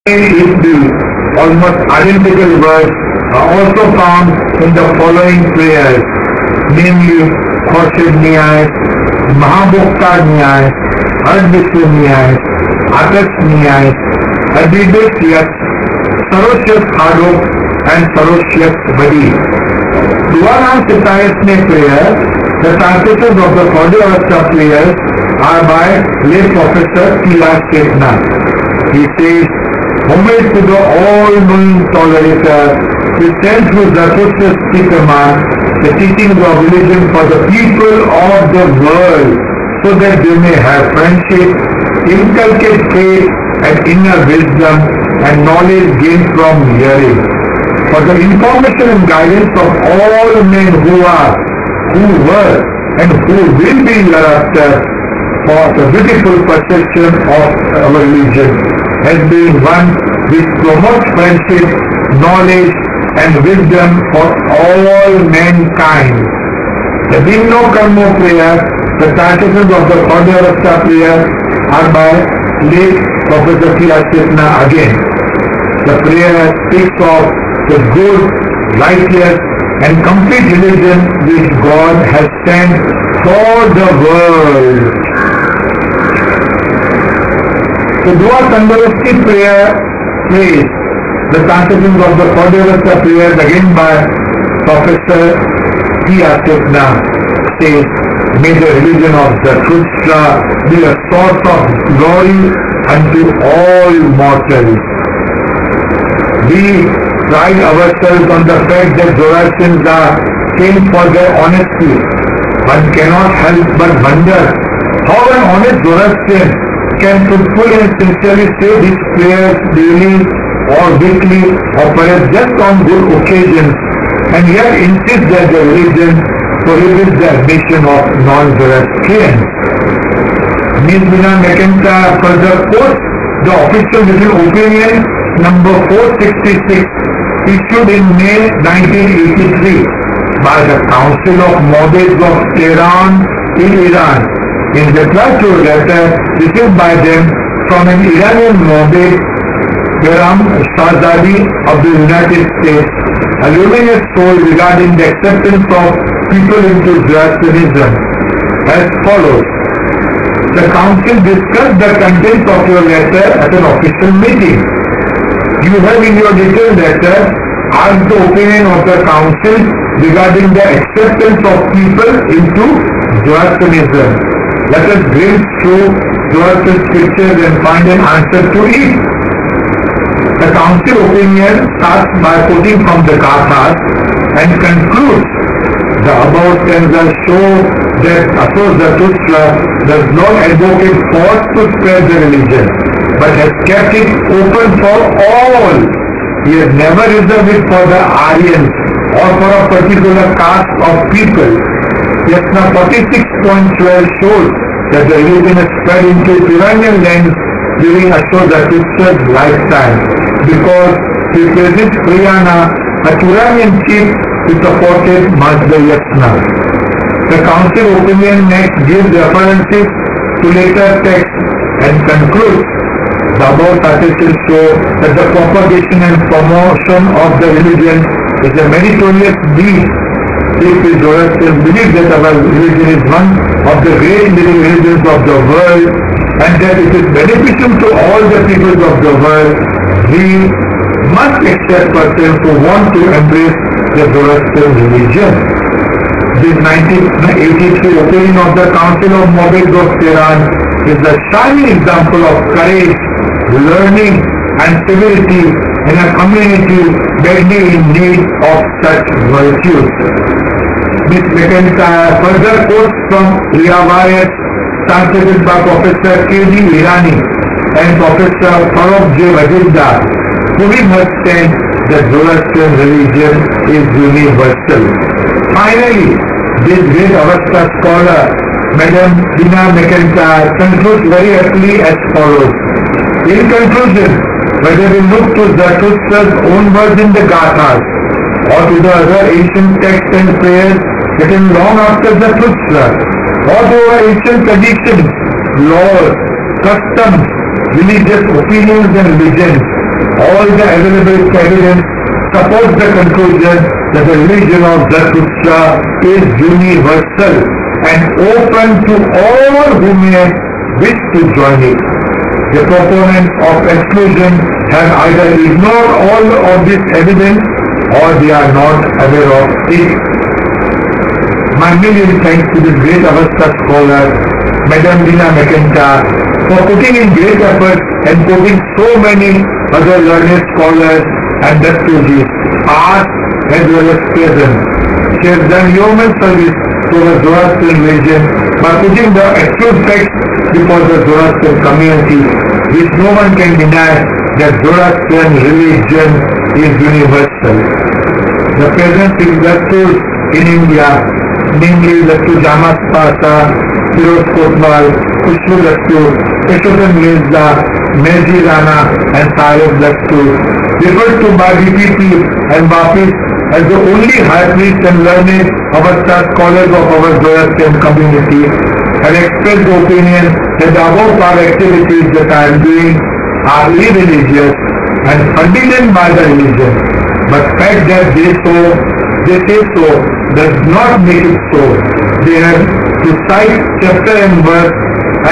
If the almost identical words are also found in the following prayers, namely Khorshid Niyai, Mahabhokta Niyai, Ardvishnu Niyai, Akash Niyai, Adhidesh Yat, Saroshya Khadok and Saroshya Badi. Duaram Sitayasne prayer, the translations of the Khodiyavasta prayers are by late Professor T.R. Chetna. He says, homage to the all-knowing tolerator, who sent through Zarathustra Pitama the teachings of religion for the people of the world, so that they may have friendship, inculcate faith and inner wisdom and knowledge gained from hearing. For the information and guidance of all men who are, who were and who will be hereafter, for the beautiful perception of our religion has been one which promotes friendship, knowledge and wisdom for all mankind. The Dimno Karmo prayer, the translations of the Khodiyavasta prayer are by late Professor T.R. Chetna again. The prayer speaks of the good, righteous and complete religion which God has sent for the world. The Dua Tandarusti prayer says, the translations of the Khodiyavasta prayers again by Professor T.R. Chetna says, may the religion of Zarathustra be a source of glory unto all mortals. We pride ourselves on the fact that Zoroastrians are famed for their honesty. One cannot help but wonder how an honest Zoroastrian can truthfully and sincerely say his prayers daily or weekly or perhaps just on good occasions, and yet insist that the religion prohibits the admission of non-Zoroastrians. Ms. Meena McIntyre further quotes the official written opinion number 466 issued in May 1983 by the Council of Mobeds of Tehran in Iran in reply to a letter received by them from an Iranian Mobed, Behram Shahzadi of the United States, alluding a soul regarding the acceptance of people into Zoroastrianism as follows. The Council discussed the contents of your letter at an official meeting. You have in your detailed letter asked the opinion of the Council regarding the acceptance of people into Zoroastrianism. Let us glimpse through Zoroastrian scriptures and find an answer to it. The Council opinion starts by quoting from the Gathas and concludes, the above stanzas show that Zarathustra does not advocate force to spread the religion, but has kept it open for all. He has never reserved it for the Aryans or for a particular caste of people. Yasna 46.12 shows that the religion has spread into Iranian lands during Zarathustra's lifetime, because he presents Priyana, a Turanian chief who supported Mazda Yasna. The Council opinion next gives references to later texts and concludes, the above articles show that the propagation and promotion of the religion is a meritorious deed. If the Zoroastrians believe that our religion is one of the great living religions of the world and that it is beneficial to all the peoples of the world, we must accept persons who want to embrace the Zoroastrian religion. This 1983 opinion of the Council of Mobeds of Tehran is a shining example of courage, learning and civility in a community badly in need of such virtues. Ms. McIntyre further quotes from Riwayat translated by Professor K.D. Irani and Professor Farooq J. Wazinda, proving her stand that Zoroastrian religion is universal. Finally, this great Avesta scholar, Madam Meena McIntyre, concludes very aptly as follows. In conclusion, whether we look to Zarathustra's own words in the Gathas or to the other ancient texts and prayers written long after Zarathustra, or to our ancient traditions, laws, customs, religious opinions and legends, all the available evidence supports the conclusion that the religion of Zarathustra is universal and open to all who may wish to join it. The proponents of exclusion have either ignored all of this evidence or they are not aware of it. My million thanks to this great Avesta scholar, Madam Dina McIntyre, for putting in great effort and putting so many other learned scholars and Dastuji, past as well as present. She has done yeoman service to the Zoroastrian religion by putting the actual facts before the Zoroastrian community, which no one can deny that Zoroastrian religion is universal. The present is Dastur in India, namely Dastur Jamas Pasa, Firoz Kotwal, Kushbu Dastur, Yashodhan Mirza, Mirzi Rana and Sarif Dastur, referred to by BPP and Bapis as the only high priest and learned Avesta scholars of our Zoroastrian community, have expressed the opinion that the above 5 activities that I am doing are irreligious and forbidden by the religion. But fact that they say so does not make it so. They have to cite chapter and verse,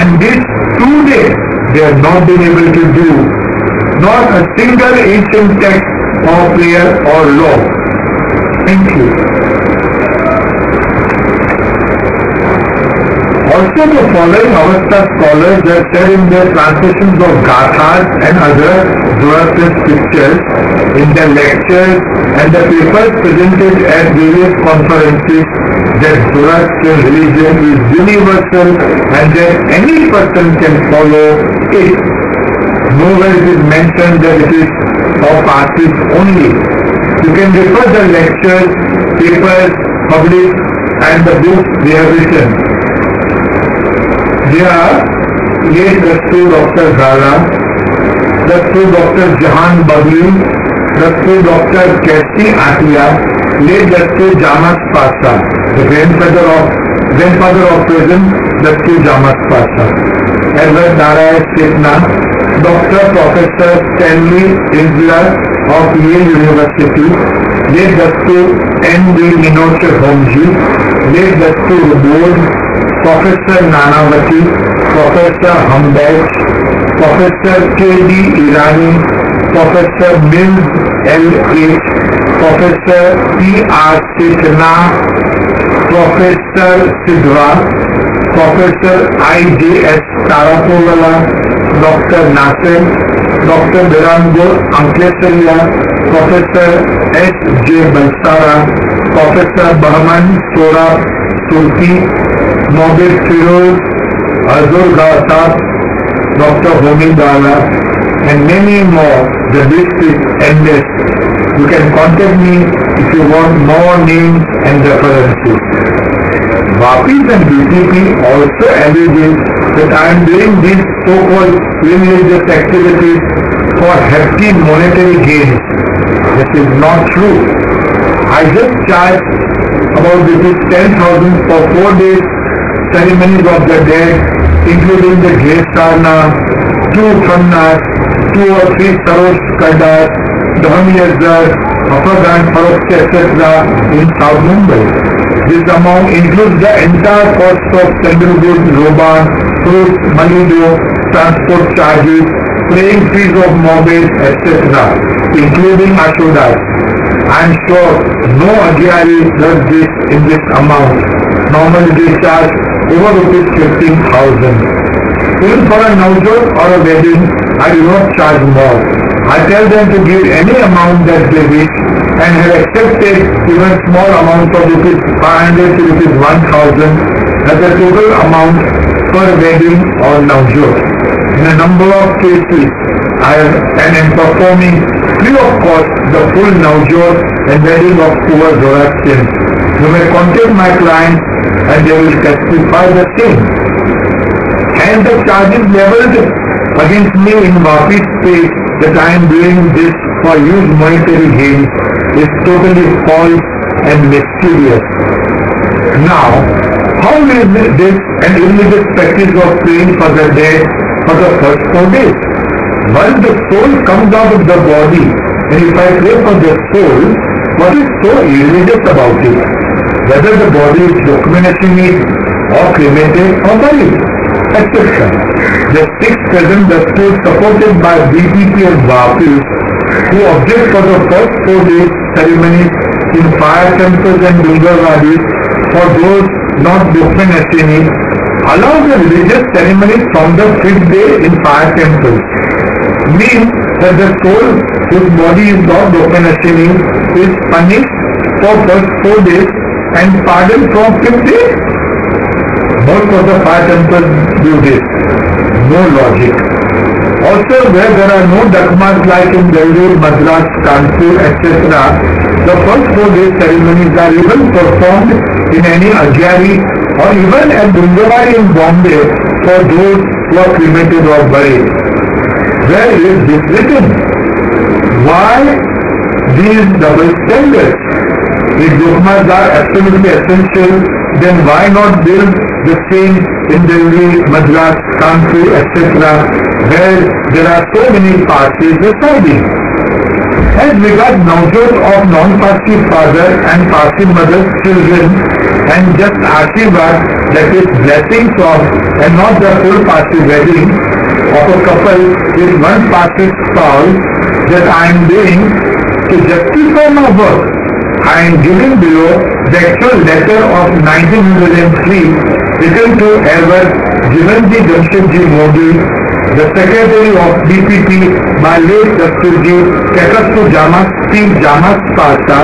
and this today they have not been able to do. Not a single ancient text or prayer or law. Thank you. Also, the following Avesta scholars have said in their translations of Gathas and other Zoroastrian scriptures, in their lectures and the papers presented at various conferences, that Zoroastrian religion is universal and that any person can follow it. Nowhere it is mentioned that it is of artists only. You can refer the lectures, papers, published and the books they have written. They are late Dastur Dr. Zala, Dastur Dr. Jahan Bagli, Dastur Dr. Kesti Atia, late Dastur Jamas Pasa, the grandfather of present Dastur Jamas Pasa, Edward Narayana Setna, Dr. Professor Stanley Insler of Yale University, late Dastur N.D. Minoche Homji, late Dastur Board, Professor Nanavati, Professor Humbert, Professor K.D. Irani, Professor Mills L.H., Professor P.R. Setna, Professor Sidhwa, Professor I.J.S. Tarapovala, Dr. Nasir, Dr. Birango Anklesariya, Professor S.J. Balsara, Professor Bahman Sora Surti, Mobid Firoz, Azur Ghatab, Dr. Homi Dala, and many more. The list is endless. You can contact me if you want more names and references. Bapis and BPP also alleges that I am doing these so-called religious activities for hefty monetary gains. This is not true. I just charge about ₹10,000 for 4 days ceremonies of the dead, including the Ghesarna, 2 Khannas, 2 or 3 Sarosh Kadas, Dhamiyazar, Afagan, Farokh, etc. in South Mumbai. This amount includes the entire cost of Chandragud, Roban, fruits, Malido, transport charges, praying fees of Mobid, etc., including Ashodas. I am sure no Agyari does this in this amount. Normally they charge over ₹15,000. Even for a Navjot or a wedding, I do not charge more. I tell them to give any amount that they wish and have accepted even small amounts of ₹500 to ₹1,000 as a total amount per wedding or Navjot. In a number of cases, I am performing free of cost the full Navjot and wedding of poor Zoroastrians. You may contact my clients and they will testify the same. And the charges leveled against me in Bapis state that I am doing this for huge monetary gains is totally false and mysterious. Now, how is this an irreligious practice of praying for the dead for the first 4 days? Once the soul comes out of the body, and if I pray for the soul, what is so religious about it? Whether the body is Lokmanasini or cremated or buried, etc. The sixth present Dastur, supported by BPP and Vapis, who object for the first 4 days ceremonies in fire temples and Dungarwadis for those not Lokmanasini, allow the religious ceremonies from the 5th day in fire temples. Means that the soul whose body is not Lokmanasini is punished for first 4 days and pardoned from 5th day. Most of the fire temples do this. No logic. Also, where there are no dakmas like in Delhi, Madras, Kanpur, etc., the first 4 days ceremonies are even performed in any Agyari or even at Dungarwadi in Bombay for those who are cremated or buried. Where is this written? Why these double standards? If dogmas are absolutely essential, then why not build the same in Delhi, Madras, Kanpur, etc., where there are so many parties residing? As regards Navjot of non-Parsi father and Parsi mother's children, and just Ashirvad, that is blessings of, and not the full Parsi wedding of a couple with one Parsi spouse, that I am doing to justify my work. I am giving below the actual letter of 1903 written to Ever Jivanji Jamshedji Modi, the secretary of BPP, by late Dasturji, Kekastu Jamas, Steve Jamas Pasa,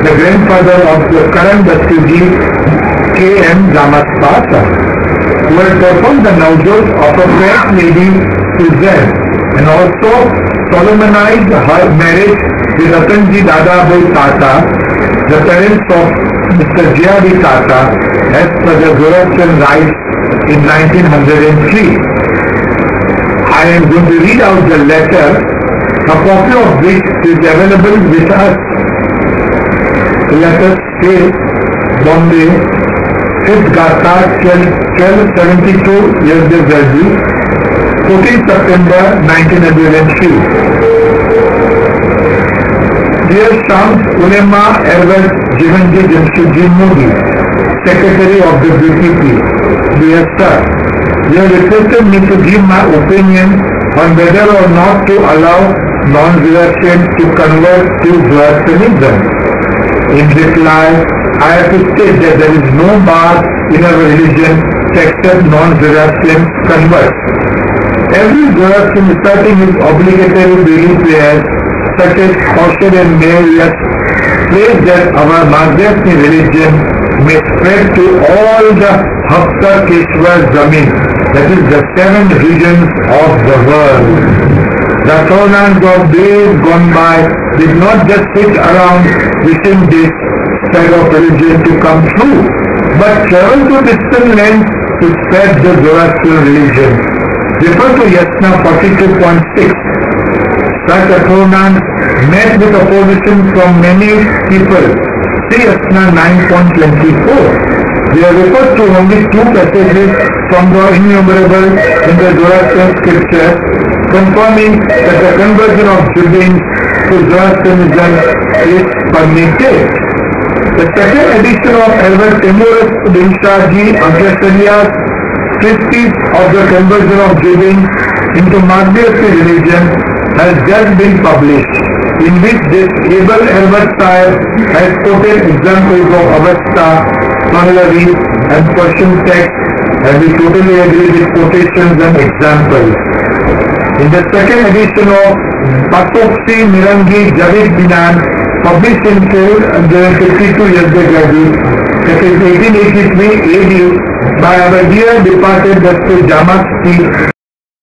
the grandfather of the current Dasturji, K.M. Jamas Pasa, who had performed the Navjot of a French lady Suzanne, and also solemnized her marriage with Ratanji Dadabhai Tata, the parents of Mr. J.R.D. Tata, as per the Zoroastrian rites in 1903. I am going to read out the letter, a copy of which is available with us. Let us say Bombay, 5th Gata, 1272 years of Delhi, 14th September 1903. Dear Shams Ulema Erwet Jivanji Jamshedji Modi, Secretary of the BPP, dear sir, you have requested me to give my opinion on whether or not to allow non-Zoroastrians to convert to Zoroastrianism. In reply, I have to state that there is no bar in our religion to accept non-Zoroastrian converts. Every Zoroastrian reciting his obligatory daily prayers, such as Kaushal and Mayas, prays that our Madhyasni religion may spread to all the Hafta Keshwar Zamin, that is the 7 regions of the world. The Taunans of days gone by did not just sit around wishing this side of religion to come true, but travel to distant lands to spread the Zoroastrian religion. Refer to Yasna 42.6. Such Taunans met with opposition from many people. See Yasna 9.24. We have referred to only 2 passages from the innumerable in the Zoroastrian scripture, confirming that the conversion of Judeans to Zoroastrianism is permitted. The second edition of Elder Timurus Dimshahji Agyasariya's Treatise of the Conversion of Judeans into Madhyasni religion has just been published, in which this able Elder Sahib has quoted examples of Avesta, Pahlavi and Persian text, and we totally agree with quotations and examples. In the second edition of Patoksi Mirangi Javid Binan, published in 52 years ago, that is 1883 AD, by our dear departed Dr. Jamas P.